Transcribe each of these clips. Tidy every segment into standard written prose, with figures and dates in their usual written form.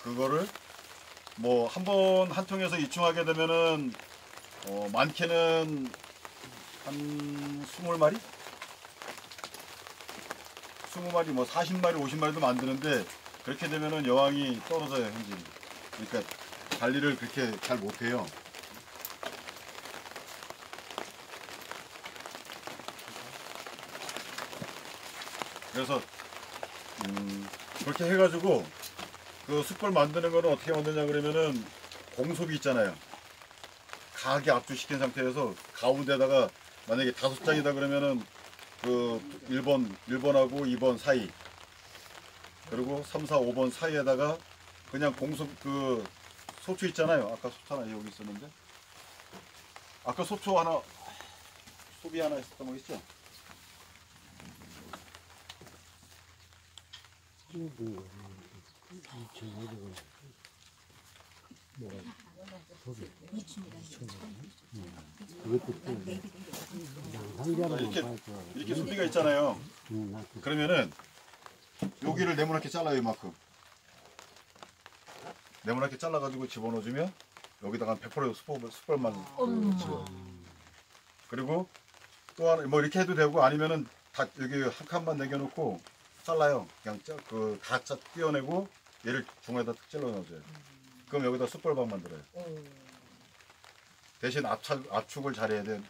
그거를 뭐 한 통에서 이충하게 되면은 많게는 한 20마리? 20마리 뭐 40마리 50마리도 만드는데 그렇게 되면은 여왕이 떨어져요, 현질이. 그러니까 관리를 그렇게 잘 못해요. 그래서 그렇게 해가지고 그 숯불 만드는 거는 어떻게 만드냐 그러면은 공소비 있잖아요. 가게 압축시킨 상태에서 가운데다가 만약에 5장이다 그러면은 그 1번하고 2번 사이 그리고 3, 4, 5번 사이에다가 그냥 그 소초 있잖아요. 아까 소초 하나 여기 있었는데 아까 소초 하나 소비 하나 있었던 거 있죠? 이렇게 소비가 있잖아요. 그러면은 여기를 네모나게 잘라요. 이만큼 네모나게 잘라가지고 집어넣어주면 여기다가 100% 숯벌만 집어. 그리고 또 하나 뭐 이렇게 해도 되고 아니면은 다 여기 한 칸만 남겨놓고 잘라요. 그냥 다 띄어내고 얘를 중간에다 툭 찔러 넣어줘요. 그럼 여기다 숯벌밥 만들어요. 대신 압축을 잘해야 돼.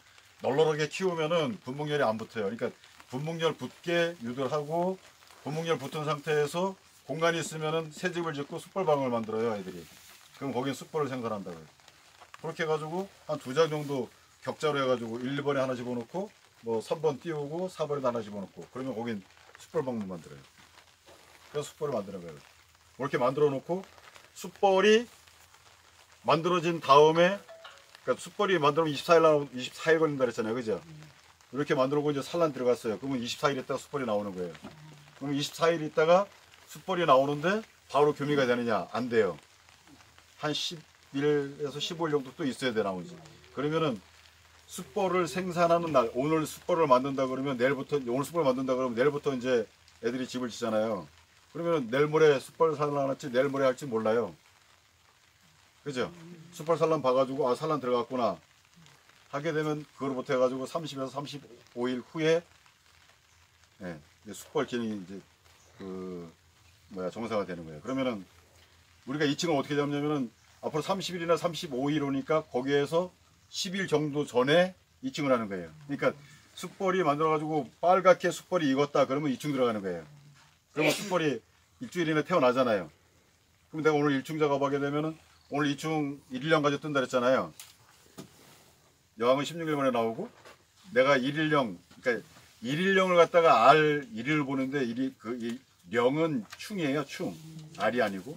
널널하게 키우면은 분무열이 안 붙어요. 그러니까 분무열 붙게 유도를 하고 분무열 붙은 상태에서 공간이 있으면은 새 집을 짓고 숯벌방을 만들어요, 애들이. 그럼 거긴 숯벌을 생산한다고요. 그렇게 해가지고 한 2장 정도 격자로 해가지고 1번에 하나 집어넣고 뭐 3번 띄우고 4번에 하나 집어넣고 그러면 거긴 숯벌방을 만들어요. 그래서 숯벌을 만드는 거예요. 이렇게 만들어 놓고 숯벌이 만들어진 다음에 그러니까 숯벌이 만들면 24일 걸린다 그랬잖아요. 그죠? 이렇게 만들고 이제 산란 들어갔어요. 그러면 24일 있다가 숯벌이 나오는 거예요. 그럼 24일 있다가 숯벌이 나오는데 바로 교미가 되느냐? 안 돼요. 한 10일에서 15일 정도 또 있어야 돼, 나오지. 그러면은 숯벌을 생산하는 날, 오늘 숯벌을 만든다 그러면 내일부터, 오늘 숯벌을 만든다 그러면 내일부터 이제 애들이 집을 짓잖아요. 그러면 내일 모레 숯벌 산란할지 내일 모레 할지 몰라요. 그죠? 숯벌 산란 봐가지고 아 산란 들어갔구나 하게 되면 그거로부터 해가지고 30에서 35일 후에 예, 숯벌 기능이 이제 정상화 되는 거예요. 그러면은 우리가 2층을 어떻게 잡냐면은 앞으로 30일이나 35일 오니까 거기에서 10일 정도 전에 2층을 하는 거예요. 그러니까 숯벌이 만들어가지고 빨갛게 숯벌이 익었다 그러면 2층 들어가는 거예요. 그러면 숯벌이 일주일 이내 태어나잖아요. 그럼 내가 오늘 1층 작업하게 되면은 오늘 2층 1일령까지 뜬다 그랬잖아요. 여왕은 16일 만에 나오고 내가 1일령 그러니까 1일령을 갖다가 알 1일을 보는데 이 령은 충이에요. 충. 알이 아니고.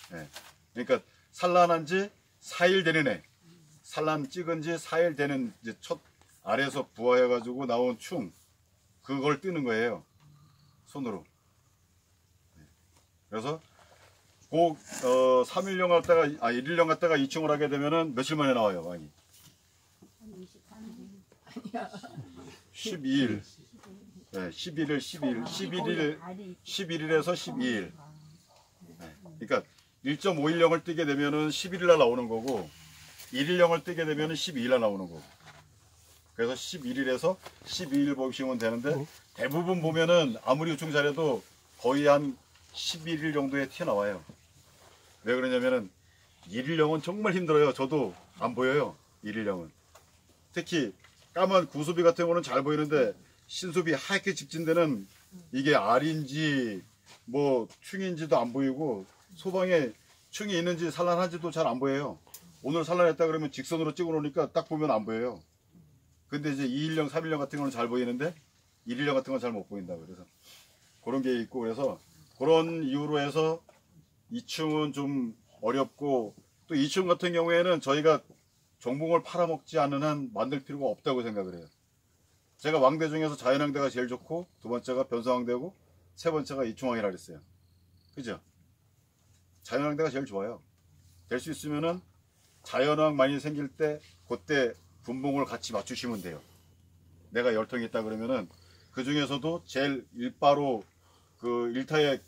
네. 그러니까 산란한 지 4일 되는 애. 산란 찍은 지 4일 되는 이제 첫 알에서 부화해 가지고 나온 충. 그걸 뜨는 거예요. 손으로. 그래서 꼭 3일령 갔다가 1일령 갔다가 2층을 하게 되면은 며칠 만에 나와요, 많이. 12일. 네, 11일에서 12일. 네, 그러니까 1.5일령을 뜨게 되면은 11일 날 나오는 거고 1일령을 뜨게 되면은 12일 날 나오는 거고. 그래서 11일에서 12일 보시면 되는데 대부분 보면은 아무리 요청 잘해도 거의 한 11일 정도에 튀어나와요. 왜 그러냐면은 1일령은 정말 힘들어요. 저도 안 보여요. 1일령은. 특히 까만 구수비 같은 경우는 잘 보이는데 신수비 하얗게 집진 데는 이게 알인지 뭐 충인지도 안 보이고 소방에 충이 있는지 산란한지도 잘 안 보여요. 오늘 산란했다 그러면 직선으로 찍어 놓으니까 딱 보면 안 보여요. 근데 이제 2일령, 3일령 같은 경우는 잘 보이는데 1일령 같은 건 잘 못 보인다. 그래서 그런 게 있고 그래서 그런 이유로 해서 2층은 좀 어렵고 또 2층 같은 경우에는 저희가 정봉을 팔아먹지 않는 한 만들 필요가 없다고 생각을 해요. 제가 왕대 중에서 자연왕대가 제일 좋고 두 번째가 변성왕대고 세 번째가 이충왕이라 그랬어요. 그죠? 자연왕대가 제일 좋아요. 될 수 있으면은 자연왕 많이 생길 때 그때 분봉을 같이 맞추시면 돼요. 내가 10통이 있다 그러면은 그 중에서도 제일 일바로 그 일타에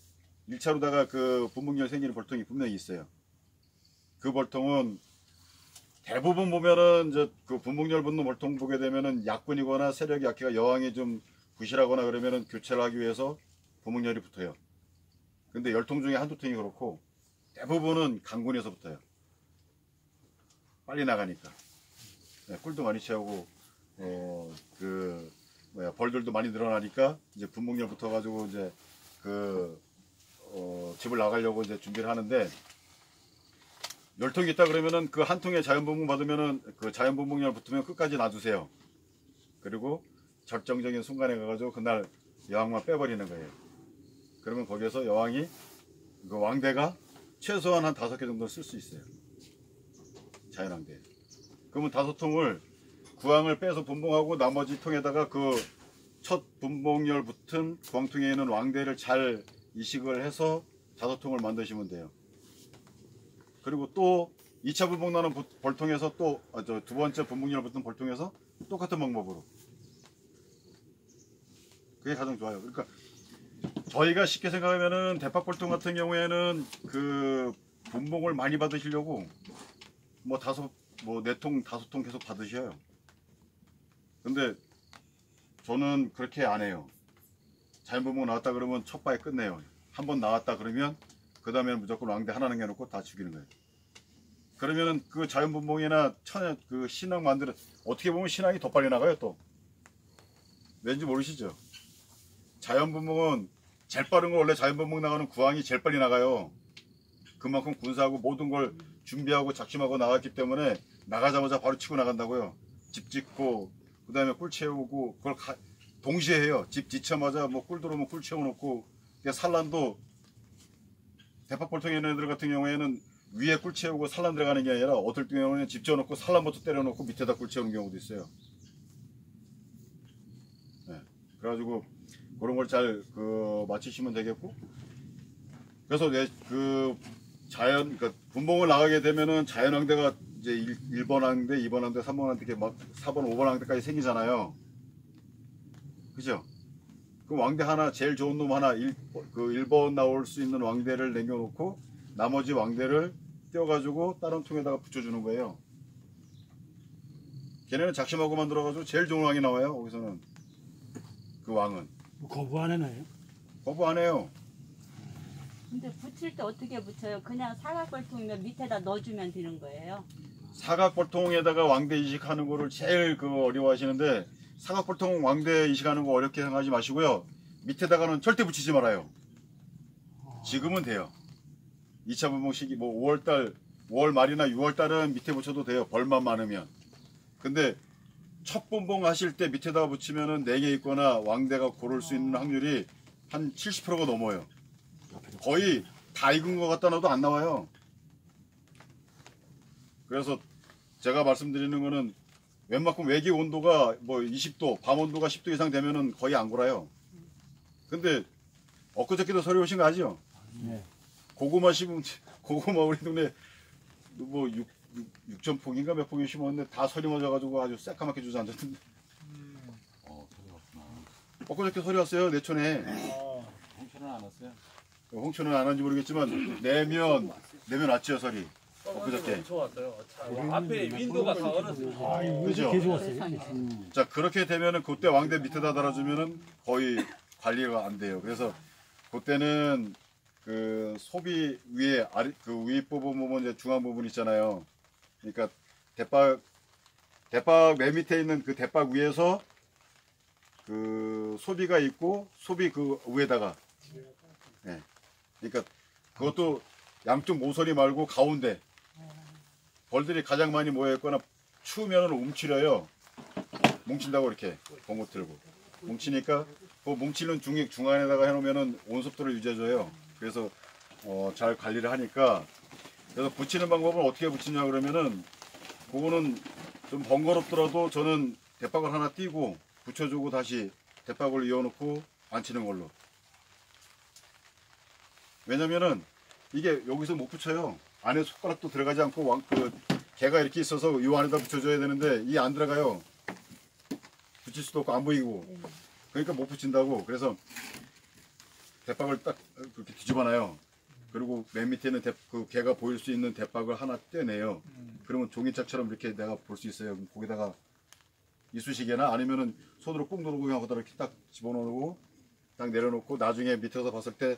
1차로다가 그 분봉열 생기는 벌통이 분명히 있어요. 그 벌통은 대부분 보면은 이제 그 분봉열 붙는 벌통 보게 되면은 약군이거나 세력이 약해가 여왕이 좀 부실하거나 그러면은 교체를 하기 위해서 분봉열이 붙어요. 근데 열통 중에 한두 통이 그렇고 대부분은 강군에서 붙어요. 빨리 나가니까. 네, 꿀도 많이 채우고 벌들도 많이 늘어나니까 이제 분봉열 붙어가지고 이제 집을 나가려고 이제 준비를 하는데 열통이 있다 그러면은 그 한 통에 자연분봉 받으면은 그 자연분봉열 붙으면 끝까지 놔두세요. 그리고 절정적인 순간에 가가지고 그날 여왕만 빼버리는 거예요. 그러면 거기에서 여왕이 그 왕대가 최소한 한 5개 정도 쓸 수 있어요. 자연왕대. 그러면 5통을 구왕을 빼서 분봉하고 나머지 통에다가 그 첫 분봉열 붙은 구왕통에 있는 왕대를 잘 이식을 해서 5통을 만드시면 돼요. 그리고 또 2차 분봉 나는 벌통에서 또 두 번째 분봉열 붙은 벌통에서 똑같은 방법으로. 그게 가장 좋아요. 그러니까 저희가 쉽게 생각하면은 대팍벌통 같은 경우에는 그 분봉을 많이 받으시려고 뭐 4통 5통 계속 받으셔요. 근데 저는 그렇게 안 해요. 자연분봉 나왔다 그러면 첫 바에 끝내요. 한번 나왔다 그러면 그 다음에는 무조건 왕대 하나 남겨놓고 다 죽이는 거예요. 그러면은 그 자연분봉이나 그 신앙 만들어 어떻게 보면 신앙이 더 빨리 나가요. 또 왠지 모르시죠? 자연분봉은 제일 빠른 거 원래 자연분봉 나가는 구왕이 제일 빨리 나가요. 그만큼 군사하고 모든 걸 준비하고 작심하고 나갔기 때문에 나가자마자 바로 치고 나간다고요. 집 짓고 그 다음에 꿀 채우고 그걸 동시에 해요. 집 짓자마자 뭐 꿀 들어오면 꿀 채워놓고 산란도 대팍벌통에 있는 애들 같은 경우에는 위에 꿀 채우고 산란 들어가는 게 아니라 어떨 경우에는 집 지어놓고 산란부터 때려놓고 밑에다 꿀 채우는 경우도 있어요. 네. 그래가지고 그런 걸 잘 맞추시면 되겠고 그래서 그러니까 분봉을 나가게 되면은 자연왕대가 이제 1번 왕대, 2번 왕대, 3번 왕대 이렇게 막 4번, 5번 왕대까지 생기잖아요. 그죠? 그 왕대 하나 제일 좋은 놈 하나 1번 나올 수 있는 왕대를 남겨놓고 나머지 왕대를 떼어가지고 다른 통에다가 붙여주는 거예요. 걔네는 작심하고 만들어가지고 제일 좋은 왕이 나와요. 거기서는 그 왕은 거부 안 해놔요? 거부 안 해요. 근데 붙일 때 어떻게 붙여요? 그냥 사각벌통이면 밑에다 넣어주면 되는 거예요? 사각벌통에다가 왕대 이식하는 거를 제일 어려워하시는데 사각벌통 왕대 이식하는 거 어렵게 생각하지 마시고요. 밑에다가는 절대 붙이지 말아요. 지금은 돼요. 2차 분봉 시기 뭐 5월 말이나 6월달은 밑에 붙여도 돼요. 벌만 많으면. 근데 첫 분봉 하실 때 밑에다가 붙이면은 냉해 있거나 왕대가 고를 수 있는 확률이 한 70%가 넘어요. 거의 다 익은 것 갖다 놔도 안 나와요. 그래서 제가 말씀드리는 거는 웬만큼 외기 온도가 뭐 20도, 밤 온도가 10도 이상 되면은 거의 안 골아요. 근데 엊그저께도 서리 오신 거 아시죠? 네. 고구마 우리 동네 뭐 6,000폭인가 몇 폭이 심었는데 다 서리 맞아가지고 아주 새까맣게 주저앉았는데. 엊그저께 서리 왔어요, 내촌에. 홍천은 안 왔어요? 홍천은 안 왔는지 모르겠지만 내면 왔지요, 서리. 엊그저께. 엄청 왔어요. 앞에 윈도가 다 얼었어요. 그죠? 개 좋았어요. 자, 그렇게 되면은 그때 왕대 밑에다 달아주면은 거의 관리가 안 돼요. 그래서 그때는 그 소비 위에 그 위 부분 보면 이제 중앙 부분 있잖아요. 그러니까 대박 맨 밑에 있는 그 대박 위에서 그 소비가 있고 소비 그 위에다가 네. 그러니까 그것도 양쪽 모서리 말고 가운데 벌들이 가장 많이 모여있거나 추우면 움츠려요. 뭉친다고 이렇게 봉고 들고 뭉치니까 그 뭉치는 중간에다가 해놓으면은 온습도를 유지해줘요. 그래서 잘 관리를 하니까 그래서 붙이는 방법은 어떻게 붙이냐 그러면은 그거는 좀 번거롭더라도 저는 대박을 하나 띄고 붙여주고 다시 대박을 이어놓고 앉히는 걸로. 왜냐면은 이게 여기서 못 붙여요. 안에 손가락도 들어가지 않고 개가 이렇게 있어서 이 안에다 붙여줘야 되는데 이 안 들어가요. 붙일 수도 없고 안 보이고. 그러니까 못 붙인다고. 그래서 대박을 딱 그렇게 뒤집어놔요. 그리고 맨 밑에는 그 개가 보일 수 있는 대박을 하나 떼내요. 그러면 종이짝처럼 이렇게 내가 볼 수 있어요. 거기다가 이쑤시개나 아니면은 손으로 꾹 누르고 그냥 거기다 이렇게 딱 집어넣고 딱 내려놓고 나중에 밑에서 봤을 때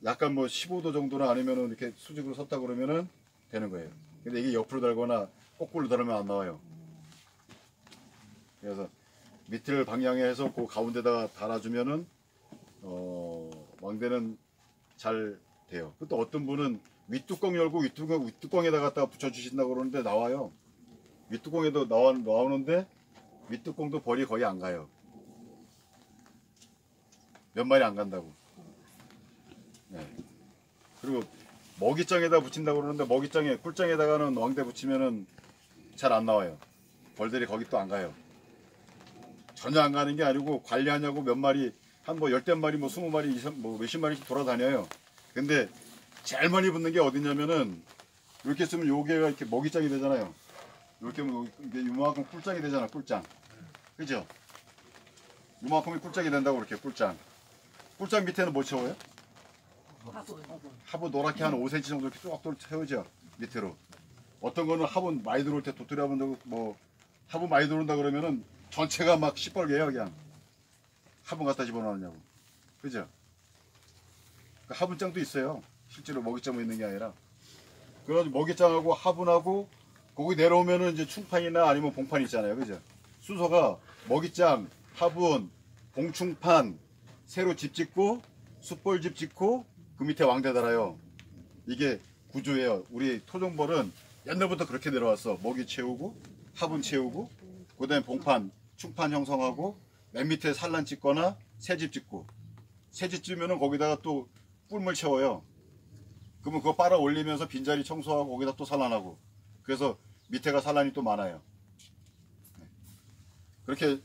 약간 뭐 15도 정도나 아니면은 이렇게 수직으로 섰다 그러면은 되는 거예요. 근데 이게 옆으로 달거나 거꾸로 달으면 안 나와요. 그래서 밑을 방향에 해서 그 가운데다가 달아주면은 왕대는 잘 돼요. 또 어떤 분은 윗뚜껑 열고 윗뚜껑에다 갖다가 붙여주신다고 그러는데 나와요. 윗뚜껑에도 나오는데 윗뚜껑도 벌이 거의 안 가요. 몇 마리 안 간다고. 네. 그리고 먹이장에다 붙인다고 그러는데 먹이장에 꿀장에다가는 왕대 붙이면은 잘 안 나와요. 벌들이 거기 또 안 가요. 전혀 안 가는 게 아니고 관리하냐고 몇 마리 한 뭐 10마리 뭐 20마리 뭐 몇십 마리씩 돌아다녀요. 근데 제일 많이 붙는 게 어디냐면은 이렇게 쓰면 요게가 이렇게 먹이장이 되잖아요. 이렇게 하면 이게 요만큼 꿀장이 되잖아. 꿀장. 그죠? 요만큼이 꿀장이 된다고 그렇게 꿀장. 꿀장 밑에는 뭐 채워요? 화분 노랗게 한 5cm 정도 이렇게 쭉 채우죠. 밑으로. 어떤 거는 화분 많이 들어올 때 도토리 화분 뭐 화분 많이 들어온다 그러면은 전체가 막 시뻘개요 그냥. 화분 갖다 집어넣느냐고. 그죠? 그 화분장도 있어요. 실제로 먹이장만 있는 게 아니라. 그래가지고 먹이장하고 화분하고 거기 내려오면은 이제 충판이나 아니면 봉판 있잖아요. 그죠? 순서가 먹이장, 화분, 봉충판, 새로 집 짓고 숯벌집 짓고 그 밑에 왕대 달아요. 이게 구조예요. 우리 토종벌은 옛날부터 그렇게 내려왔어. 먹이 채우고 화분 채우고 그 다음에 봉판, 충판 형성하고 맨 밑에 산란 짓거나 새집 짓고 새집 짓으면은 거기다가 또 꿀물 채워요. 그러면 그거 빨아 올리면서 빈자리 청소하고 거기다 또 산란하고 그래서 밑에가 산란이 또 많아요. 그렇게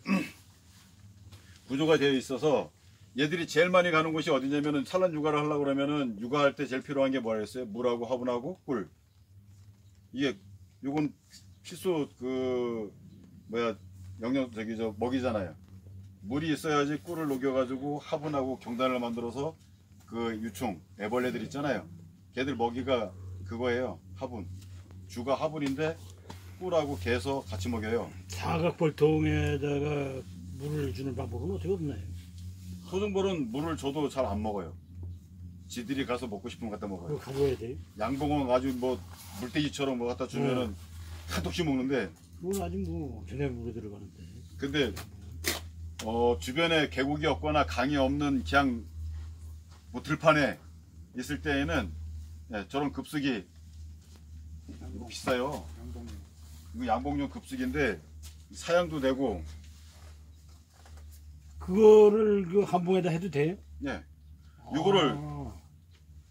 구조가 되어 있어서 얘들이 제일 많이 가는 곳이 어디냐면은 산란 육아를 하려고 그러면은 육아할 때 제일 필요한 게 뭐였어요? 물하고 화분하고 꿀. 이게 요건 필수 먹이잖아요. 물이 있어야지 꿀을 녹여가지고 화분하고 경단을 만들어서 그 유충 애벌레들 있잖아요. 걔들 먹이가 그거예요. 화분. 주가 화분인데 꿀하고 개서 같이 먹여요. 사각벌통에다가 물을 주는 방법은 어떻게 없나요? 토종벌은 물을 줘도 잘 안 먹어요. 지들이 가서 먹고 싶으면 갖다 먹어요. 그거 가져야 돼. 양봉은 아주 뭐 물돼지처럼 뭐 갖다 주면은 한독씩 먹는데 그건 아직 뭐 전에 물에 들어가는데. 근데 주변에 계곡이 없거나 강이 없는 그냥 뭐 들판에 있을 때에는 저런 급식이 이거 비싸요. 이거 양봉용 급식인데 사양도 되고 그거를 그 한봉에다 해도 돼? 예. 이거를 아,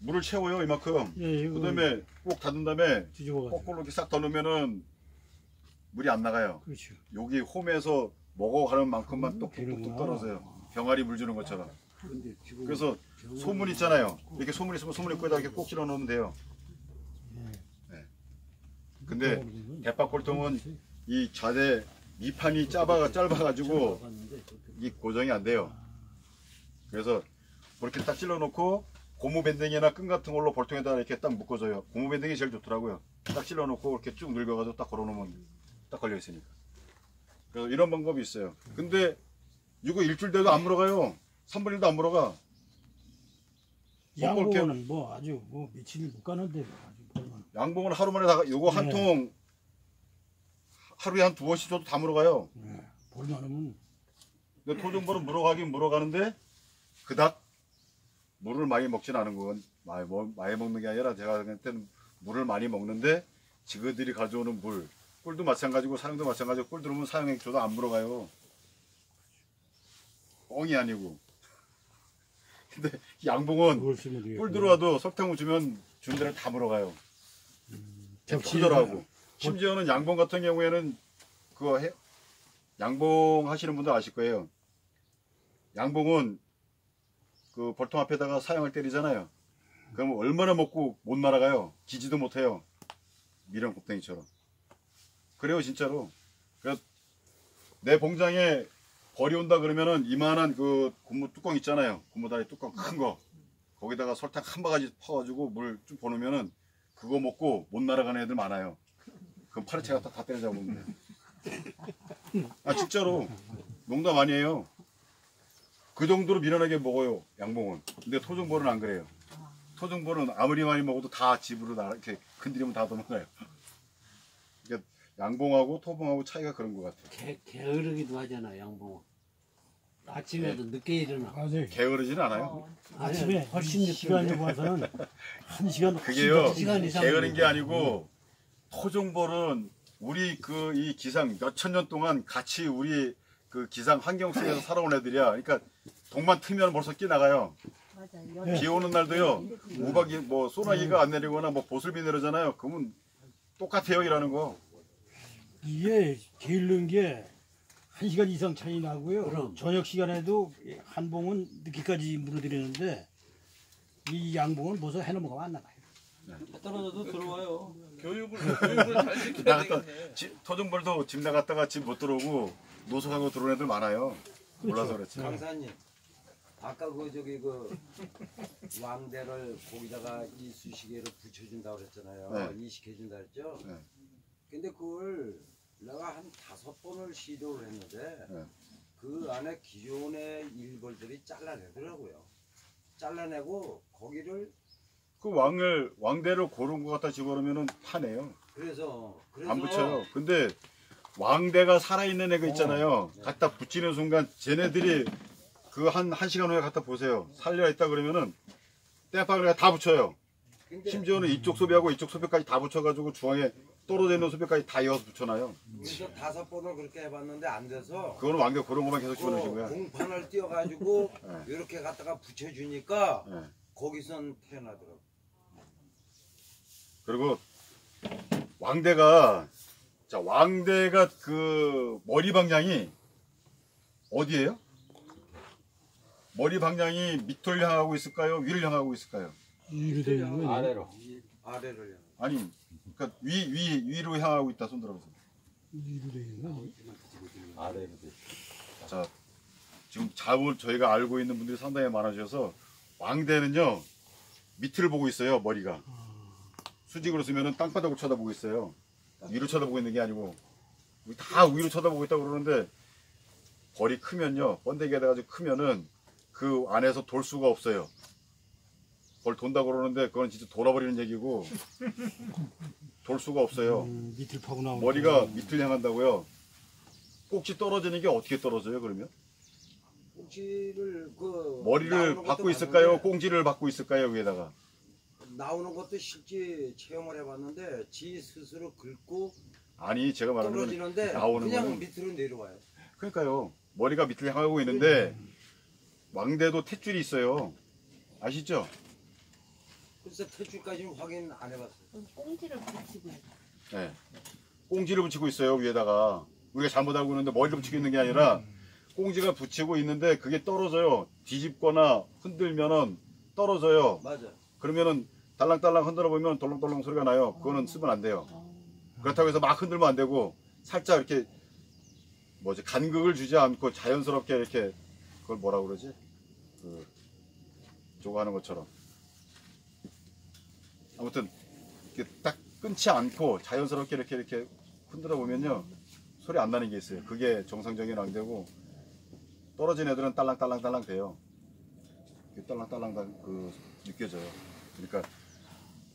물을 채워요 이만큼. 예, 이거 그다음에 꼭 닫은 다음에 뒤집어가지고. 거꾸로 이렇게 싹 덜으면은 물이 안 나가요. 그렇죠. 여기 홈에서 먹어가는 만큼만 똑똑똑 되는구나. 떨어져요. 병아리 물 주는 것처럼. 근데 지금 그래서 소문 있잖아요. 이렇게 소문 있으면 소문 입구에다 이렇게 꼭 실어 놓으면 돼요. 네. 근데 대박골통은 이 좌대 밑판이 짧아가지고 이 고정이 안 돼요. 그래서 그렇게 딱 찔러 놓고 고무밴딩이나 끈 같은 걸로 볼통에다 이렇게 딱 묶어줘요. 고무밴딩이 제일 좋더라고요. 딱 찔러 놓고 이렇게 쭉 늙어가지고 딱 걸어 놓으면 딱 걸려 있으니까. 그래서 이런 방법이 있어요. 근데 이거 일주일 돼도 안 물어가요. 3분 1도 안 물어가. 양봉은 뭐 아주 뭐 며칠 못 가는데 아주 볼만. 양봉은 하루 만에 다 요거 한 통 하루에 한 2번씩 줘도 다 물어가요. 볼만하면. 근데 토종벌은 물어가긴 물어가는데 그닥 물을 많이 먹진 않은 건 많이 먹는 게 아니라 제가 그때는 물을 많이 먹는데 지그들이 가져오는 물 꿀도 마찬가지고 사용도 마찬가지고 꿀 들으면 사용해 줘도 안 물어가요. 뻥이 아니고. 근데 양봉은 꿀 들어와도 설탕을 주면 준 데를 다 물어가요. 적시더라고. 심지어는 양봉 같은 경우에는 양봉 하시는 분들 아실 거예요. 양봉은 그 벌통 앞에다가 사형을 때리잖아요. 그러면 얼마나 먹고 못 날아가요. 기지도 못해요. 미련 곱탱이처럼. 그래요 진짜로. 그래서 내 봉장에 벌이 온다 그러면은 이만한 그 고무 뚜껑 있잖아요. 고무다리 뚜껑 큰 거. 거기다가 설탕 한 바가지 퍼가지고 물 좀 보내면은 그거 먹고 못 날아가는 애들 많아요. 그럼 파리채 갖다 다 때려잡으면 돼. 아 진짜로 농담 아니에요. 그 정도로 미련하게 먹어요 양봉은. 근데 토종벌은 안 그래요. 토종벌은 아무리 많이 먹어도 다 집으로 이렇게 건드리면 다 도망가요. 그러니까 양봉하고 토봉하고 차이가 그런 것 같아요. 게으르기도 하잖아 양봉은. 아침에도 늦게 일어나. 맞아요. 게으르지는 않아요. 아침에 훨씬 늦게 시간이 봐서는 1시간 그게요 시간 이상 게으른 게 아니고 토종벌은 우리 그 이 기상 몇천 년 동안 같이 우리 그 기상 환경 속에서 살아온 애들이야. 그러니까 동만 트면 벌써 끼 나가요. 맞아요. 비 오는 날도요. 우박이 뭐 소나기가 안 내리거나 뭐 보슬비 내리잖아요. 그러면 똑같아요 일하는 거. 이게 게으른 게 1시간 이상 차이 나고요. 그럼. 저녁 시간에도 한 봉은 늦게까지 물어들이는데 이 양봉은 벌써 해넘어가면 안 나가요. 떨어져도 들어와요. 교육을 잘 시켜야 나갔다 되겠네. 토종벌도 집 나갔다가 집 못 들어오고 노숙하고 들어온 애들 많아요. 몰라서 그렇지. 강사님, 아까 그 저기 그 왕대를 거기다가 이쑤시개로 붙여준다고 그랬잖아요. 네. 이식해준다 그랬죠. 네. 근데 그걸 내가 한 5번을 시도를 했는데 네. 그 안에 기존의 일벌들이 잘라내더라고요. 잘라내고 거기를 그 왕대를 고른 거 갖다 집어넣으면은 파네요. 그래서 안 붙여요. 근데 왕대가 살아있는 애가 있잖아요. 갖다 붙이는 순간 쟤네들이 그 한 시간 후에 갖다 보세요. 살려있다 그러면은 땜빵을 다 붙여요. 근데 심지어는 이쪽 소비하고 이쪽 소비까지 다 붙여가지고 중앙에 떨어져 있는 소비까지 다 이어서 붙여놔요. 그래서 5번을 그렇게 해봤는데 안 돼서 그거는 왕대 고른 것만 계속 집어넣으신 거야. 공판을 띄워가지고 네. 이렇게 갖다가 붙여주니까 네. 거기선 태어나더라고. 그리고 왕대가 그 머리 방향이 어디예요? 머리 방향이 밑을 향하고 있을까요? 위를 향하고 있을까요? 위로 되는 거예요. 아래로. 아래를 향해. 아니, 그러니까 위로 향하고 있다 손 들어보세요. 위로 되는 거예요. 아래로 돼. 자, 지금 자을 저희가 알고 있는 분들이 상당히 많아져서 왕대는요 밑을 보고 있어요 머리가. 수직으로 쓰면은 땅바닥을 쳐다보고 있어요. 위로 쳐다보고 있는 게 아니고 우리 다 위로 쳐다보고 있다고 그러는데 벌이 크면요 번데기가 돼가지고 크면은 그 안에서 돌 수가 없어요. 벌 돈다고 그러는데 그건 진짜 돌아버리는 얘기고 돌 수가 없어요. 밑을 파고 나오는 머리가 밑을 향한다고요. 꼭지 떨어지는 게 어떻게 떨어져요 그러면? 꼭지를 그 머리를 나오는 것도 받고 있을까요? 봤는데 꽁지를 받고 있을까요 위에다가? 나오는 것도 실제 체험을 해봤는데 지 스스로 긁고 아니 제가 말하는 건 떨어지는데 나오는 그냥 거는 밑으로 내려와요. 그러니까요 머리가 밑을 향하고 있는데 왕대도 탯줄이 있어요 아시죠? 그래서 퇴출까지는 확인 안 해봤어요. 꽁지를 붙이고 네. 꽁지를 붙이고 있어요 위에다가. 우리가 잘못 알고 있는데 머리를 붙이고 있는 게 아니라 꽁지가 붙이고 있는데 그게 떨어져요. 뒤집거나 흔들면은 떨어져요. 맞아. 그러면은 달랑달랑 흔들어 보면 돌렁돌렁 소리가 나요. 그거는 쓰면 안 돼요. 그렇다고 해서 막 흔들면 안 되고 살짝 이렇게 뭐지 간극을 주지 않고 자연스럽게 이렇게 그걸 뭐라 그러지? 그 저거 하는 것처럼 아무튼 이렇게 딱 끊지 않고 자연스럽게 이렇게 흔들어 보면요 소리 안 나는 게 있어요. 그게 정상적인 왕대고 떨어진 애들은 딸랑딸랑딸랑 돼요. 딸랑딸랑 그 느껴져요. 그러니까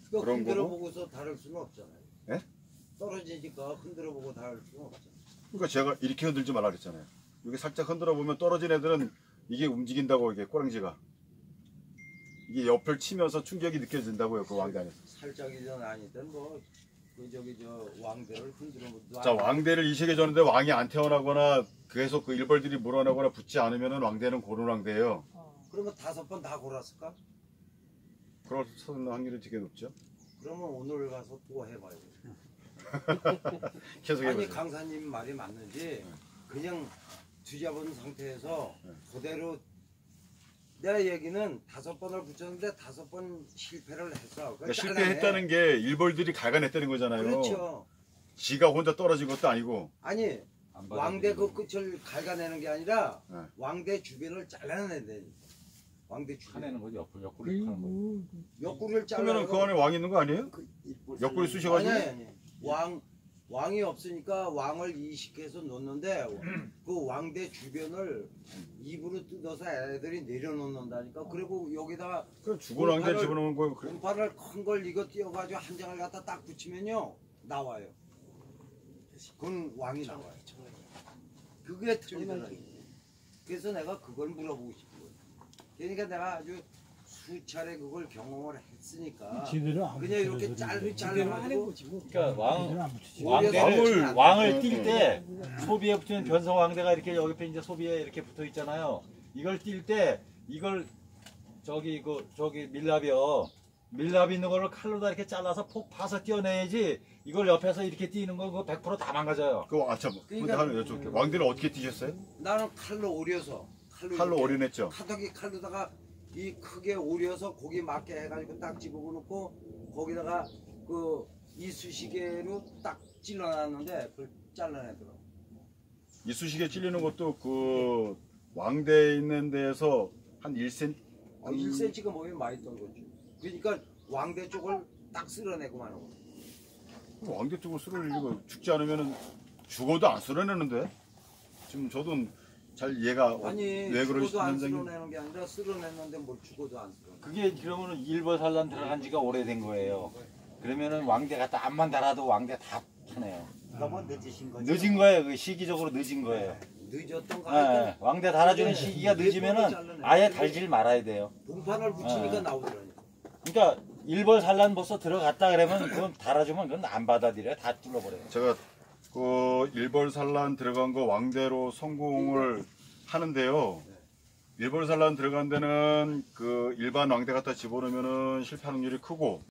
그거 그런 흔들어 거고? 보고서 다룰 수는 없잖아요. 예? 떨어지니까 흔들어 보고 다룰 수는 없잖아요. 그러니까 제가 이렇게 흔들지 말라 그랬잖아요. 이렇게 살짝 흔들어 보면 떨어진 애들은 이게 움직인다고 이게 꼬랑지가 이게 옆을 치면서 충격이 느껴진다고요. 그 왕대 안에서. 살짝이든 아니든 뭐 그 저기 저 왕대를 흔들어 보도 자 왕대를 이식해 줬는데 왕이 안 태어나거나 계속 그 일벌들이 물어나거나 붙지 않으면은 왕대는 고른 왕대예요. 그러면 5번 다 골았을까? 그럴 확률이 되게 높죠. 그러면 오늘 가서 또 해봐요. 계속 아니 해보세요. 강사님 말이 맞는지 그냥 뒤잡은 상태에서 그대로 내 얘기는 5번을 붙였는데 5번 실패를 했어. 그러니까 실패했다는 게 일벌들이 갈가냈다는 거잖아요. 그렇죠. 지가 혼자 떨어진 것도 아니고. 아니 왕대 그 끝을 갈가내는 게 아니라 네. 왕대 주변을 잘라내야 돼. 왕대 주변. 파내는 거지 옆구리 파는 거. 옆구리를 잘라요. 그러면 그 안에 왕이 있는 거 아니에요? 옆구리 쑤셔가지고? 아니. 왕이 없으니까 왕을 이식해서 놓는데 그 왕대 주변을 입으로 뜯어서 애들이 내려놓는다니까. 그리고 여기다가 그 죽은 왕대를 집어넣은 거예요. 그래. 공파를 큰 걸 이거 띄어가지고 한 장을 갖다 딱 붙이면요 나와요. 그건 왕이 나와요. 그게 틀리더라고요. 그래서 내가 그걸 물어보고 싶은 거예요. 그러니까 내가 아주 수차례 그걸 경험을 했으니까 지들은 안 그냥 이렇게 붙여요, 잘라가지고 그러니까 지들은 안 붙이지. 왕을 뛸 때 소비에 붙이는 변성 왕대가 이렇게 여기 이제 소비에 이렇게 붙어 있잖아요. 이걸 뛸 때 이걸 저기 밀랍이요. 밀랍 있는 거를 칼로다 이렇게 잘라서 폭 파서 띄어내야지. 이걸 옆에서 이렇게 띄는 거 그거 100% 다 망가져요. 참. 근데 하나 여쭤볼게요. 왕대를 어떻게 뛰셨어요? 나는 칼로 오려서 칼로 오려냈죠. 칼로다가 이 크게 오려서 고기 맞게 해가지고 딱 집어넣고 거기다가 그 이쑤시개로 딱 찔러놨는데 그걸 잘라내더라고. 이쑤시개 찔리는 것도 그 왕대에 있는 데에서 한 1cm? 1cm가 몸이 많이 떤 거죠. 그러니까 왕대 쪽을 딱 쓸어내고만 하고. 왕대 쪽을 쓸어내고 죽지 않으면 죽어도 안 쓸어내는데? 지금 저도 잘 이해가 아니 왜 죽어도 안 그러시는지. 쓸어내는 게 아니라 쓸어냈는데 뭘 죽어도 안 쓸어. 그게 그러면은 일벌산란 들어간 지가 오래된 거예요. 그러면은 왕대 갖다 암만 달아도 왕대 다 파네요. 너무 늦으신 거죠? 늦은 거예요. 그 시기적으로 늦은 거예요. 늦었던 거 예, 하니까 왕대 달아주는 시기가 늦으면은 아예 달질 말아야 돼요. 봉판을 붙이니까 네. 나오더라니까. 그러니까 일벌 산란 벌써 들어갔다 그러면 그건 달아주면 그건 안 받아들여요. 다 뚫어버려요. 제가 그 일벌산란 들어간 거 왕대로 성공을 하는데요. 일벌산란 들어간 데는 그 일반 왕대 갖다 집어넣으면은 실패 확률이 크고